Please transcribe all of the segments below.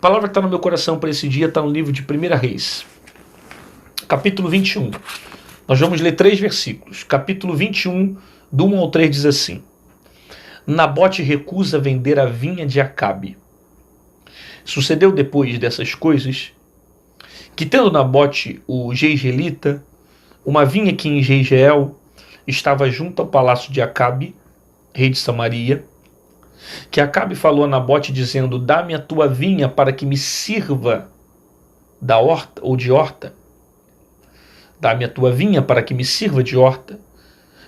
palavra que está no meu coração para esse dia está no livro de 1 Reis, capítulo 21. Nós vamos ler 3 versículos. Capítulo 21, do 1 ao 3 diz assim: Nabote recusa vender a vinha de Acabe. Sucedeu depois dessas coisas que, tendo Nabote o jezreelita uma vinha que em Jezreel estava junto ao palácio de Acabe, rei de Samaria, que Acabe falou a Nabote dizendo: dá-me a tua vinha para que me sirva da horta ou de horta. Dá-me a tua vinha para que me sirva de horta,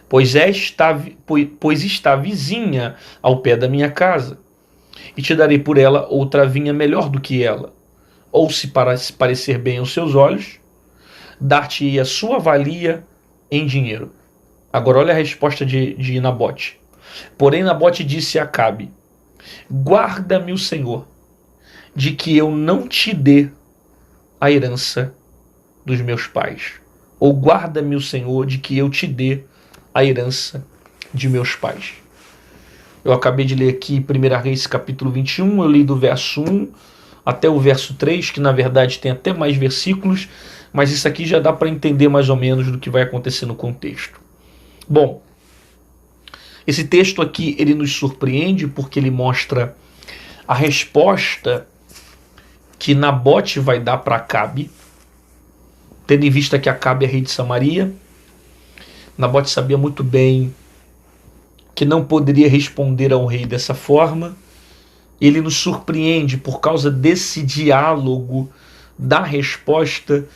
pois está vizinha ao pé da minha casa, e te darei por ela outra vinha melhor do que ela. Ou se parecer bem aos seus olhos, dar-te-ei a sua valia em dinheiro. Agora olha a resposta de Nabote. Porém Nabote disse a Acabe: guarda-me o Senhor, de que eu não te dê a herança dos meus pais. Ou guarda-me o Senhor, de que eu te dê a herança de meus pais. Eu acabei de ler aqui 1 Reis capítulo 21, eu li do verso 1 até o verso 3, que na verdade tem até mais versículos, mas isso aqui já dá para entender mais ou menos do que vai acontecer no contexto. Bom, esse texto aqui ele nos surpreende porque ele mostra a resposta que Nabote vai dar para Acabe, tendo em vista que Acabe é rei de Samaria. Nabote sabia muito bem que não poderia responder ao rei dessa forma. Ele nos surpreende por causa desse diálogo da resposta.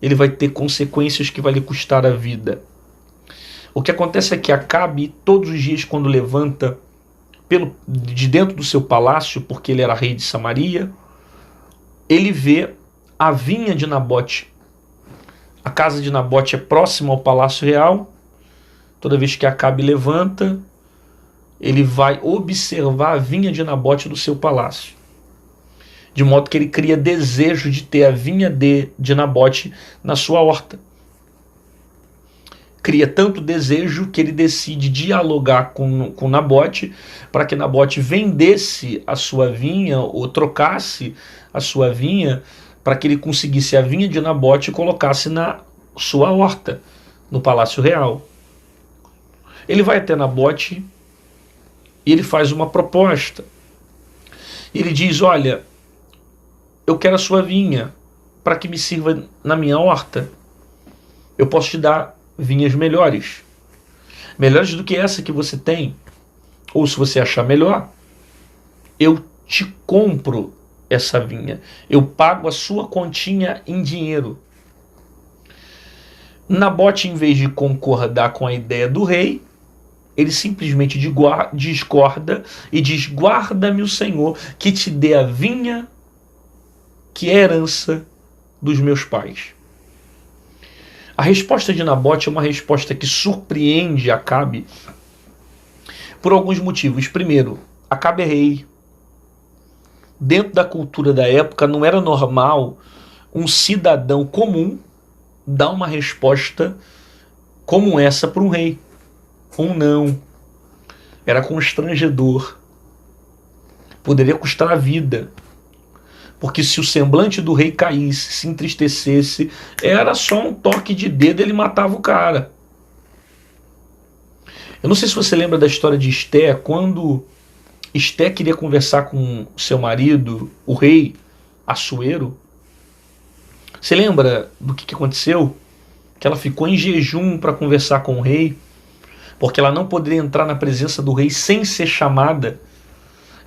Ele vai ter consequências que vai lhe custar a vida. O que acontece é que Acabe, todos os dias quando levanta de dentro do seu palácio, porque ele era rei de Samaria, ele vê a vinha de Nabote. A casa de Nabote é próxima ao palácio real. Toda vez que Acabe levanta, ele vai observar a vinha de Nabote do seu palácio. De modo que ele cria desejo de ter a vinha de Nabote na sua horta. Cria tanto desejo que ele decide dialogar com Nabote para que Nabote vendesse a sua vinha ou trocasse a sua vinha para que ele conseguisse a vinha de Nabote e colocasse na sua horta, no palácio real. Ele vai até Nabote e ele faz uma proposta. Ele diz: olha, eu quero a sua vinha para que me sirva na minha horta. Eu posso te dar vinhas melhores. Melhores do que essa que você tem. Ou se você achar melhor, eu te compro essa vinha. Eu pago a sua continha em dinheiro. Nabote, em vez de concordar com a ideia do rei, ele simplesmente discorda e diz: guarda-me o Senhor, que te dê a vinha que é herança dos meus pais. A resposta de Nabote é uma resposta que surpreende Acabe por alguns motivos. Primeiro, Acabe é rei. Dentro da cultura da época não era normal um cidadão comum dar uma resposta como essa para um rei. Um não. Era constrangedor. Poderia custar a vida. Porque se o semblante do rei caísse, se entristecesse, era só um toque de dedo, ele matava o cara. Eu não sei se você lembra da história de Esté, quando Esté queria conversar com seu marido, o rei Assuero. Você lembra do que aconteceu? Que ela ficou em jejum para conversar com o rei, porque ela não poderia entrar na presença do rei sem ser chamada.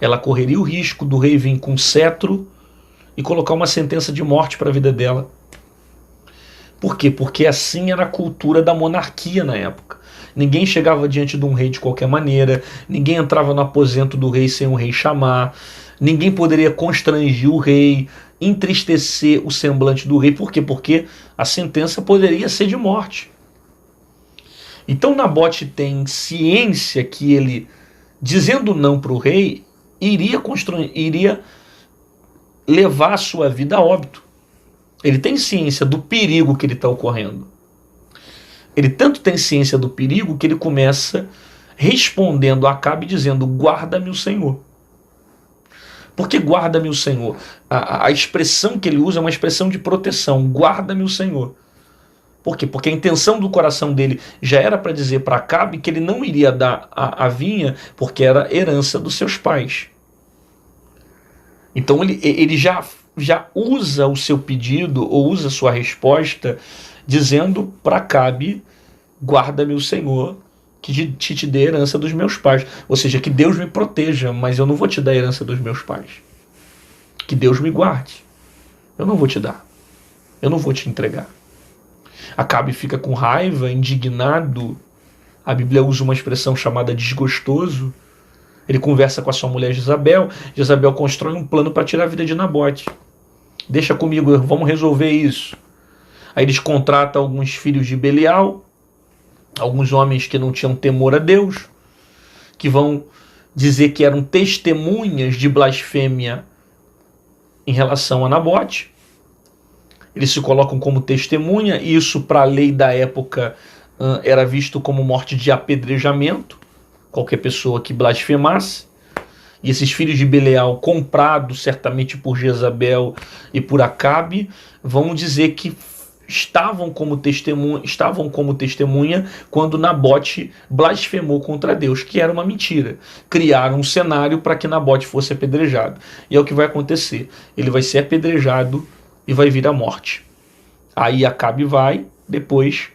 Ela correria o risco do rei vir com cetro e colocar uma sentença de morte para a vida dela. Por quê? Porque assim era a cultura da monarquia na época. Ninguém chegava diante de um rei de qualquer maneira, ninguém entrava no aposento do rei sem o rei chamar, ninguém poderia constranger o rei, entristecer o semblante do rei. Por quê? Porque a sentença poderia ser de morte. Então Nabote tem ciência que ele, dizendo não para o rei, iria levar a sua vida a óbito. Ele tem ciência do perigo que ele está ocorrendo. Ele tanto tem ciência do perigo que ele começa respondendo a Acabe dizendo: guarda-me o Senhor. Por que guarda-me o Senhor? A expressão que ele usa é uma expressão de proteção. Guarda-me o Senhor. Por quê? Porque a intenção do coração dele já era para dizer para Acabe que ele não iria dar a vinha porque era herança dos seus pais. Então ele já usa o seu pedido ou usa a sua resposta dizendo para Acabe: guarda-me o Senhor, que te dê a herança dos meus pais. Ou seja, que Deus me proteja, mas eu não vou te dar a herança dos meus pais. Que Deus me guarde. Eu não vou te dar. Eu não vou te entregar. Acabe fica com raiva, indignado. A Bíblia usa uma expressão chamada desgostoso. Ele conversa com a sua mulher Jezabel. Jezabel constrói um plano para tirar a vida de Nabote. Deixa comigo, vamos resolver isso. Aí eles contratam alguns filhos de Belial, alguns homens que não tinham temor a Deus, que vão dizer que eram testemunhas de blasfêmia em relação a Nabote. Eles se colocam como testemunha, e isso para a lei da época era visto como morte de apedrejamento, qualquer pessoa que blasfemasse. E esses filhos de Belial, comprados certamente por Jezabel e por Acabe, vão dizer que estavam como testemunha quando Nabote blasfemou contra Deus, que era uma mentira. Criaram um cenário para que Nabote fosse apedrejado. E é o que vai acontecer. Ele vai ser apedrejado e vai vir a morte. Aí Acabe vai, depois,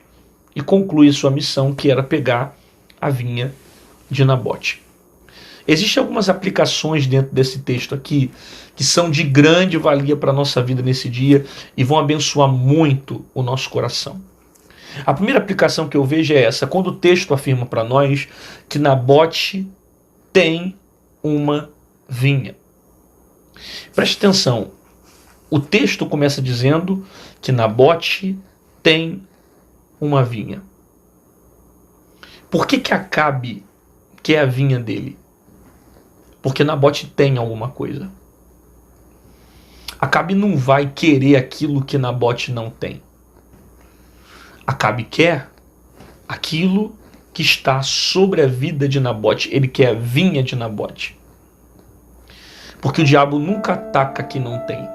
e conclui sua missão, que era pegar a vinha de Nabote. Existem algumas aplicações dentro desse texto aqui que são de grande valia para a nossa vida nesse dia e vão abençoar muito o nosso coração. A primeira aplicação que eu vejo é essa: quando o texto afirma para nós que Nabote tem uma vinha. Preste atenção, o texto começa dizendo que Nabote tem uma vinha. Por que Acabe quer a vinha dele? Porque Nabote tem alguma coisa. Acabe não vai querer aquilo que Nabote não tem. Acabe quer aquilo que está sobre a vida de Nabote. Ele quer a vinha de Nabote. Porque o diabo nunca ataca quem não tem.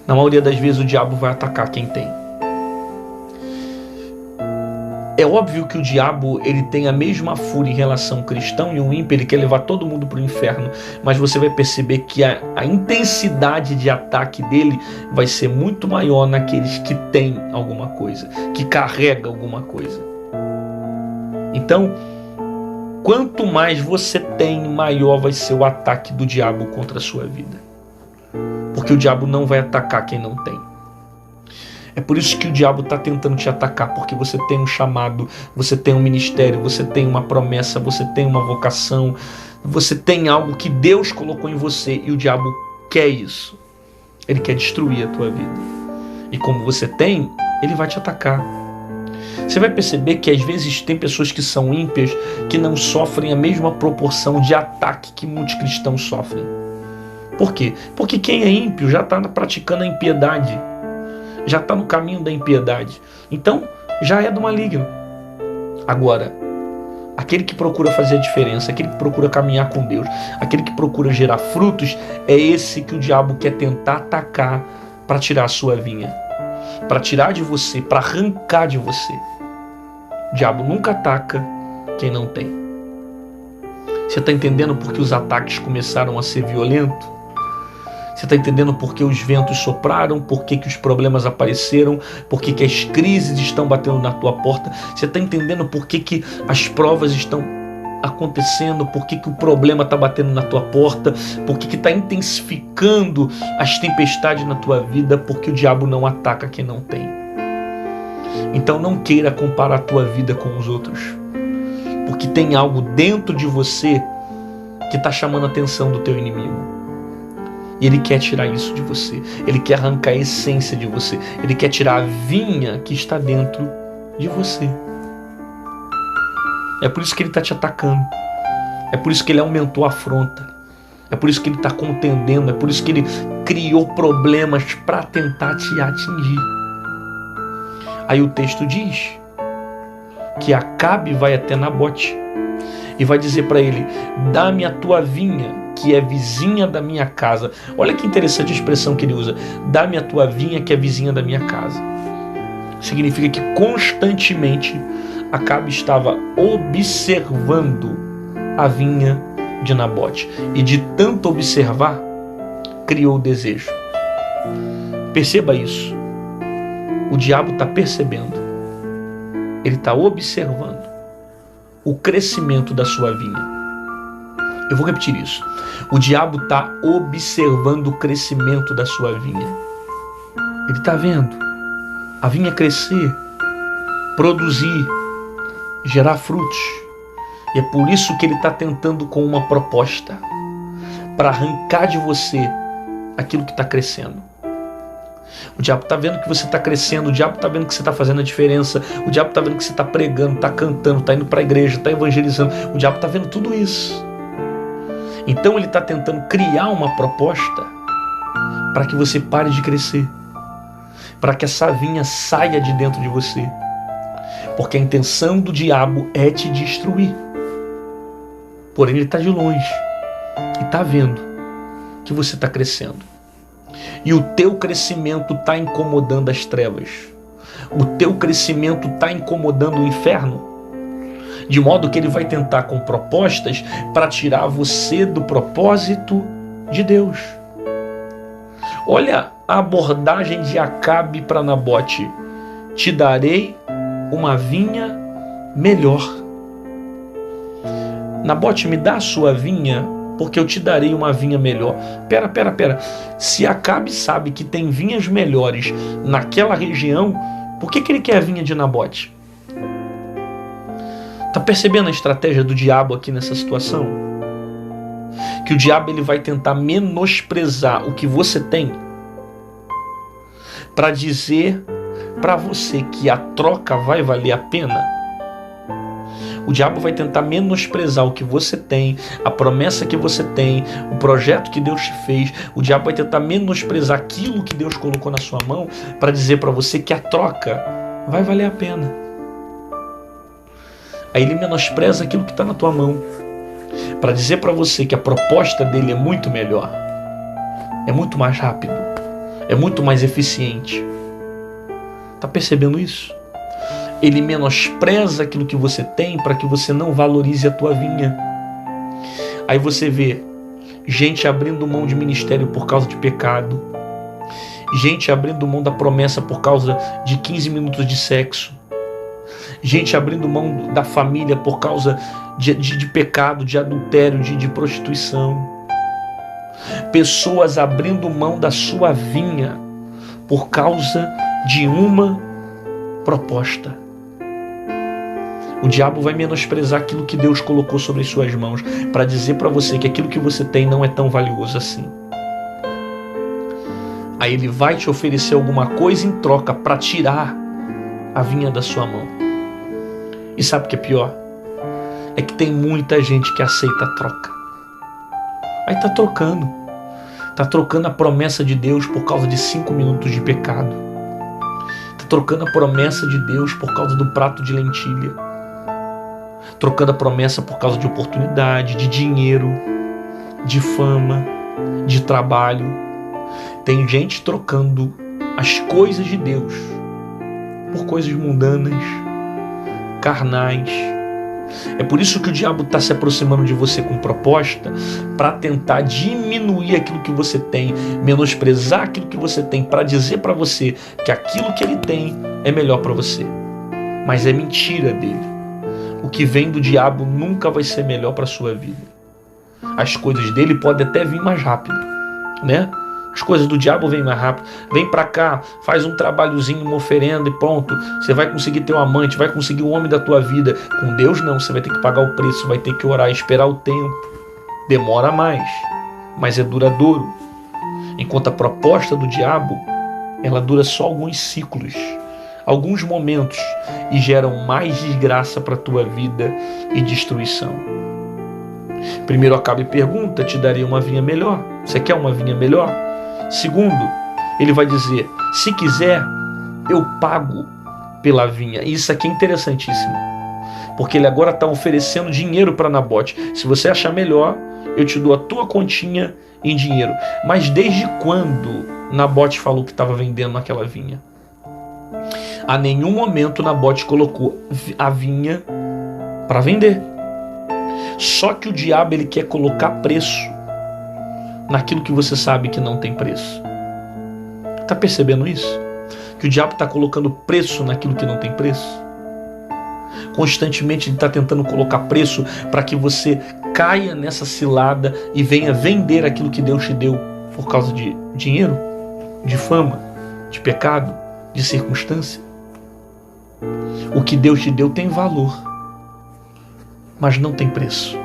Na maioria das vezes o diabo vai atacar quem tem. É óbvio que o diabo ele tem a mesma fúria em relação ao cristão e o ímpio, ele quer levar todo mundo para o inferno, mas você vai perceber que a intensidade de ataque dele vai ser muito maior naqueles que têm alguma coisa, que carrega alguma coisa. Então, quanto mais você tem, maior vai ser o ataque do diabo contra a sua vida. Porque o diabo não vai atacar quem não tem. É por isso que o diabo está tentando te atacar, porque você tem um chamado, você tem um ministério, você tem uma promessa, você tem uma vocação, você tem algo que Deus colocou em você e o diabo quer isso. Ele quer destruir a tua vida. E como você tem, ele vai te atacar. Você vai perceber que às vezes tem pessoas que são ímpias que não sofrem a mesma proporção de ataque que muitos cristãos sofrem. Por quê? Porque quem é ímpio já está praticando a impiedade. Já está no caminho da impiedade. Então, já é do maligno. Agora, aquele que procura fazer a diferença, aquele que procura caminhar com Deus, aquele que procura gerar frutos, é esse que o diabo quer tentar atacar para tirar a sua vinha, para tirar de você, para arrancar de você. O diabo nunca ataca quem não tem. Você está entendendo por que os ataques começaram a ser violentos? Você está entendendo por que os ventos sopraram, por que os problemas apareceram, por que as crises estão batendo na tua porta? Você está entendendo por que as provas estão acontecendo, por que o problema está batendo na tua porta, por que está intensificando as tempestades na tua vida? Porque o diabo não ataca quem não tem. Então não queira comparar a tua vida com os outros, porque tem algo dentro de você que está chamando a atenção do teu inimigo. E ele quer tirar isso de você. Ele quer arrancar a essência de você. Ele quer tirar a vinha que está dentro de você. É por isso que ele está te atacando. É por isso que ele aumentou a afronta. É por isso que ele está contendendo. É por isso que ele criou problemas para tentar te atingir. Aí o texto diz que Acabe vai até Nabote e vai dizer para ele: dá-me a tua vinha que é vizinha da minha casa. Olha que interessante a expressão que ele usa. Dá-me a tua vinha que é vizinha da minha casa. Significa que constantemente Acabe estava observando a vinha de Nabote. E de tanto observar, criou o desejo. Perceba isso. O diabo está percebendo. Ele está observando o crescimento da sua vinha. Eu vou repetir isso. O diabo está observando o crescimento da sua vinha. Ele está vendo a vinha crescer, produzir, gerar frutos. E é por isso que ele está tentando com uma proposta para arrancar de você aquilo que está crescendo. O diabo está vendo que você está crescendo, o diabo está vendo que você está fazendo a diferença, o diabo está vendo que você está pregando, está cantando, está indo para a igreja, está evangelizando. O diabo está vendo tudo isso. Então ele está tentando criar uma proposta para que você pare de crescer, para que essa vinha saia de dentro de você. Porque a intenção do diabo é te destruir. Porém ele está de longe e está vendo que você está crescendo. E o teu crescimento está incomodando as trevas. O teu crescimento está incomodando o inferno. De modo que ele vai tentar com propostas para tirar você do propósito de Deus. Olha a abordagem de Acabe para Nabote. Te darei uma vinha melhor. Nabote, me dá a sua vinha, porque eu te darei uma vinha melhor. Pera. Se Acabe sabe que tem vinhas melhores naquela região, por que ele quer a vinha de Nabote? Está percebendo a estratégia do diabo aqui nessa situação? Que o diabo ele vai tentar menosprezar o que você tem para dizer para você que a troca vai valer a pena. O diabo vai tentar menosprezar o que você tem, a promessa que você tem, o projeto que Deus te fez. O diabo vai tentar menosprezar aquilo que Deus colocou na sua mão para dizer para você que a troca vai valer a pena. Aí ele menospreza aquilo que está na tua mão para dizer para você que a proposta dele é muito melhor, é muito mais rápido, é muito mais eficiente. Está percebendo isso? Ele menospreza aquilo que você tem para que você não valorize a tua vinha. Aí você vê gente abrindo mão de ministério por causa de pecado, gente abrindo mão da promessa por causa de 15 minutos de sexo, gente abrindo mão da família por causa de pecado, de adultério, de prostituição. Pessoas abrindo mão da sua vinha por causa de uma proposta. O diabo vai menosprezar aquilo que Deus colocou sobre as suas mãos para dizer para você que aquilo que você tem não é tão valioso assim. Aí ele vai te oferecer alguma coisa em troca para tirar a vinha da sua mão. E sabe o que é pior? É que tem muita gente que aceita a troca. Aí tá trocando a promessa de Deus por causa de 5 minutos de pecado. Tá trocando a promessa de Deus por causa do prato de lentilha. Trocando a promessa por causa de oportunidade, de dinheiro, de fama, de trabalho. Tem gente trocando as coisas de Deus por coisas mundanas, carnais. É por isso que o diabo está se aproximando de você com proposta para tentar diminuir aquilo que você tem, menosprezar aquilo que você tem, para dizer para você que aquilo que ele tem é melhor para você. Mas é mentira dele. O que vem do diabo nunca vai ser melhor para a sua vida. As coisas dele podem até vir mais rápido, né? As coisas do diabo vêm mais rápido. Vem pra cá, faz um trabalhozinho, uma oferenda e pronto. Você vai conseguir ter um amante, vai conseguir o homem da tua vida. Com Deus não, você vai ter que pagar o preço, vai ter que orar, esperar o tempo. Demora mais, mas é duradouro. Enquanto a proposta do diabo, ela dura só alguns ciclos, alguns momentos, e geram mais desgraça para a tua vida e destruição. Primeiro Acabe pergunta, te darei uma vinha melhor. Você quer uma vinha melhor? Segundo, ele vai dizer, se quiser, eu pago pela vinha. E isso aqui é interessantíssimo, porque ele agora está oferecendo dinheiro para Nabote. Se você achar melhor, eu te dou a tua continha em dinheiro. Mas desde quando Nabote falou que estava vendendo aquela vinha? A nenhum momento Nabote colocou a vinha para vender. Só que o diabo, ele quer colocar preço naquilo que você sabe que não tem preço. Tá percebendo isso? Que o diabo está colocando preço naquilo que não tem preço. Constantemente ele está tentando colocar preço para que você caia nessa cilada e venha vender aquilo que Deus te deu por causa de dinheiro, de fama, de pecado, de circunstância. O que Deus te deu tem valor, mas não tem preço.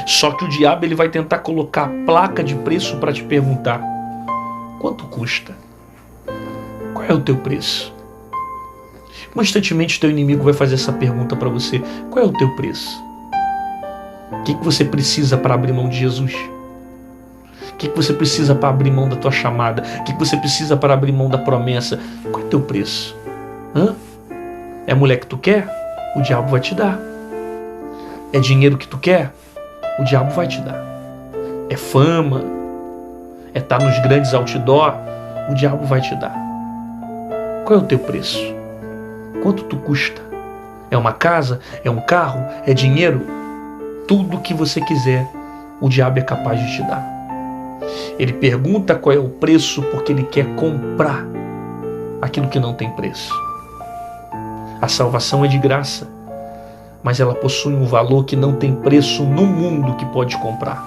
Só que o diabo, ele vai tentar colocar a placa de preço para te perguntar: quanto custa? Qual é o teu preço? Constantemente teu inimigo vai fazer essa pergunta para você: qual é o teu preço? O que você precisa para abrir mão de Jesus? O que você precisa para abrir mão da tua chamada? O que você precisa para abrir mão da promessa? Qual é o teu preço? É mulher que tu quer? O diabo vai te dar. É dinheiro que tu quer? O diabo vai te dar. É fama? É estar nos grandes outdoor? O diabo vai te dar. Qual é o teu preço? Quanto tu custa? É uma casa? É um carro? É dinheiro? Tudo que você quiser, o diabo é capaz de te dar. Ele pergunta qual é o preço porque ele quer comprar aquilo que não tem preço. A salvação é de graça, mas ela possui um valor que não tem preço no mundo que pode comprar.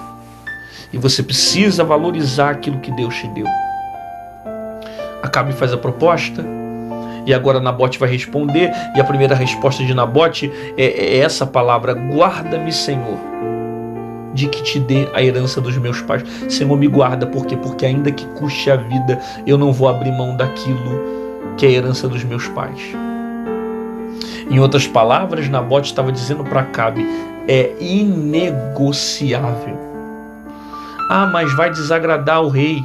E você precisa valorizar aquilo que Deus te deu. Acabe faz a proposta, e agora Nabote vai responder, e a primeira resposta de Nabote é essa palavra: guarda-me, Senhor, de que te dê a herança dos meus pais. Senhor, me guarda, por quê? Porque ainda que custe a vida, eu não vou abrir mão daquilo que é a herança dos meus pais. Em outras palavras, Nabote estava dizendo para Acabe: é inegociável. Ah, mas vai desagradar o rei.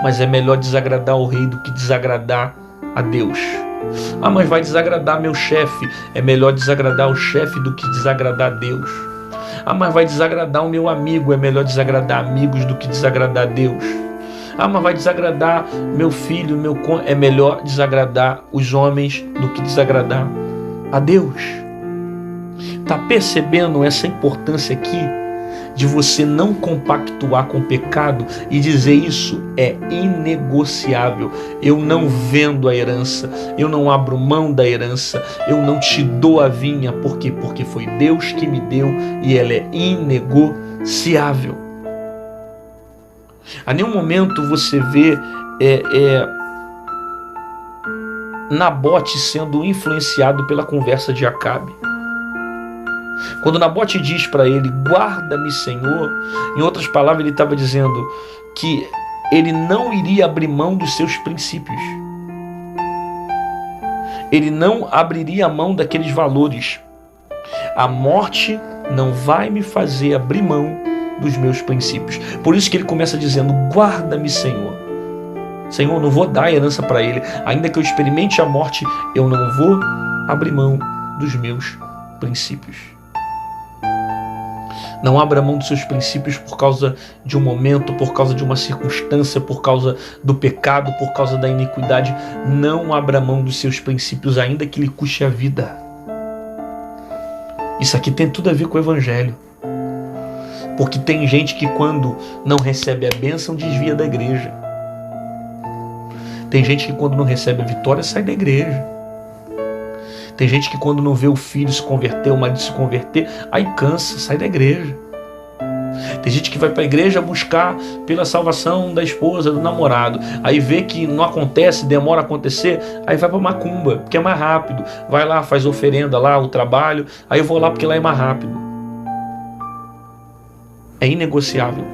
Mas é melhor desagradar o rei do que desagradar a Deus. Ah, mas vai desagradar meu chefe. É melhor desagradar o chefe do que desagradar a Deus. Ah, mas vai desagradar o meu amigo. É melhor desagradar amigos do que desagradar a Deus. Ah, mas vai desagradar meu filho, é melhor desagradar os homens do que desagradar a Deus. Tá percebendo essa importância aqui de você não compactuar com o pecado e dizer: isso é inegociável, eu não vendo a herança, eu não abro mão da herança, eu não te dou a vinha. Por quê? Porque foi Deus que me deu e ela é inegociável. A nenhum momento você vê Nabote sendo influenciado pela conversa de Acabe. Quando Nabote diz para ele: guarda-me, Senhor, em outras palavras, ele estava dizendo que ele não iria abrir mão dos seus princípios. Ele não abriria mão daqueles valores. A morte não vai me fazer abrir mão dos meus princípios. Por isso que ele começa dizendo: guarda-me, Senhor. Senhor, eu não vou dar a herança para ele. Ainda que eu experimente a morte, eu não vou abrir mão dos meus princípios. Não abra mão dos seus princípios por causa de um momento, por causa de uma circunstância, por causa do pecado, por causa da iniquidade. Não abra mão dos seus princípios, ainda que lhe custe a vida. Isso aqui tem tudo a ver com o Evangelho. Porque tem gente que, quando não recebe a bênção, desvia da igreja. Tem gente que, quando não recebe a vitória, sai da igreja. Tem gente que, quando não vê o filho se converter, o marido se converter, aí cansa, sai da igreja. Tem gente que vai para a igreja buscar pela salvação da esposa, do namorado. Aí vê que não acontece, demora a acontecer, aí vai para macumba, porque é mais rápido. Vai lá, faz oferenda lá, o trabalho, aí eu vou lá porque lá é mais rápido. É inegociável.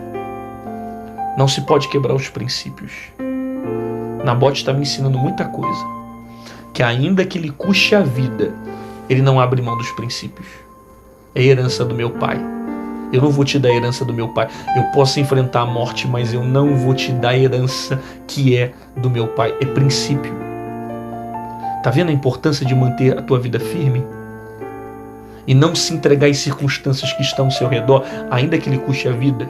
Não se pode quebrar os princípios. Nabote está me ensinando muita coisa. Que ainda que lhe custe a vida, ele não abre mão dos princípios. É herança do meu pai. Eu não vou te dar a herança do meu pai. Eu posso enfrentar a morte, mas eu não vou te dar a herança que é do meu pai. É princípio. Tá vendo a importância de manter a tua vida firme? e não se entregar às circunstâncias que estão ao seu redor, ainda que lhe custe a vida.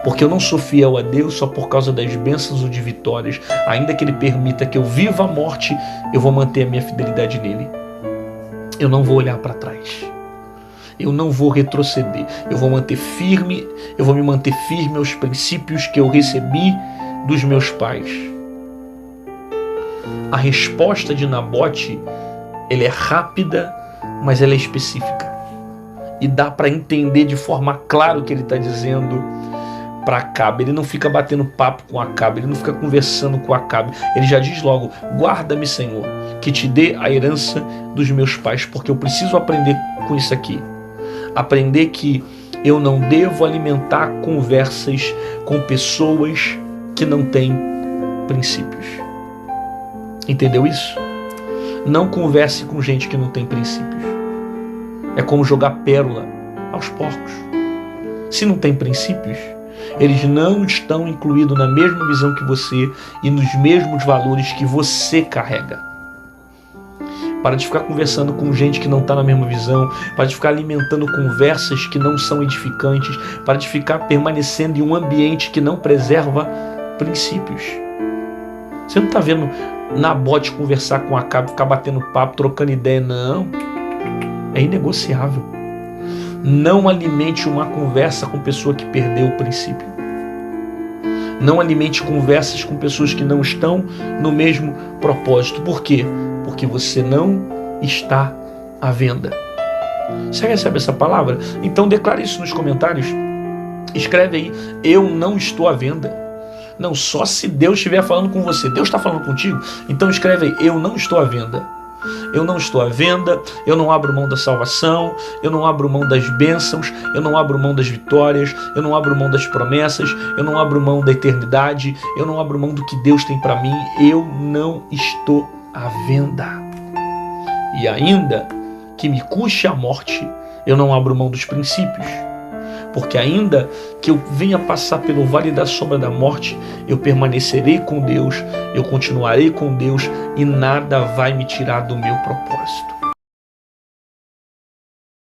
Porque eu não sou fiel a Deus só por causa das bênçãos ou de vitórias. Ainda que Ele permita que eu viva a morte, eu vou manter a minha fidelidade nele. Eu não vou olhar para trás. Eu não vou retroceder. Eu vou manter firme, eu vou me manter firme aos princípios que eu recebi dos meus pais. A resposta de Nabote, ela é rápida, mas ela é específica. E dá para entender de forma clara o que ele está dizendo para Acabe. Ele não fica batendo papo com Acabe, ele não fica conversando com Acabe. Ele já diz logo: guarda-me, Senhor, que te dê a herança dos meus pais, porque eu preciso aprender com isso aqui. Aprender que eu não devo alimentar conversas com pessoas que não têm princípios. Entendeu isso? Não converse com gente que não tem princípios. É como jogar pérola aos porcos. Se não tem princípios, eles não estão incluídos na mesma visão que você e nos mesmos valores que você carrega. Para de ficar conversando com gente que não está na mesma visão, para de ficar alimentando conversas que não são edificantes, para de ficar permanecendo em um ambiente que não preserva princípios. Você não está vendo Nabote conversar com Acabe, ficar batendo papo, trocando ideia, não. É inegociável. Não alimente uma conversa com pessoa que perdeu o princípio. Não alimente conversas com pessoas que não estão no mesmo propósito. Por quê? Porque você não está à venda. Você recebe essa palavra? Então declare isso nos comentários. Escreve aí: eu não estou à venda. Não, só se Deus estiver falando com você. Deus está falando contigo? Então escreve aí: eu não estou à venda. Eu não estou à venda, eu não abro mão da salvação, eu não abro mão das bênçãos, eu não abro mão das vitórias, eu não abro mão das promessas, eu não abro mão da eternidade, eu não abro mão do que Deus tem para mim. Eu não estou à venda. E ainda que me custe a morte, eu não abro mão dos princípios. Porque ainda que eu venha passar pelo vale da sombra da morte, eu permanecerei com Deus, eu continuarei com Deus e nada vai me tirar do meu propósito.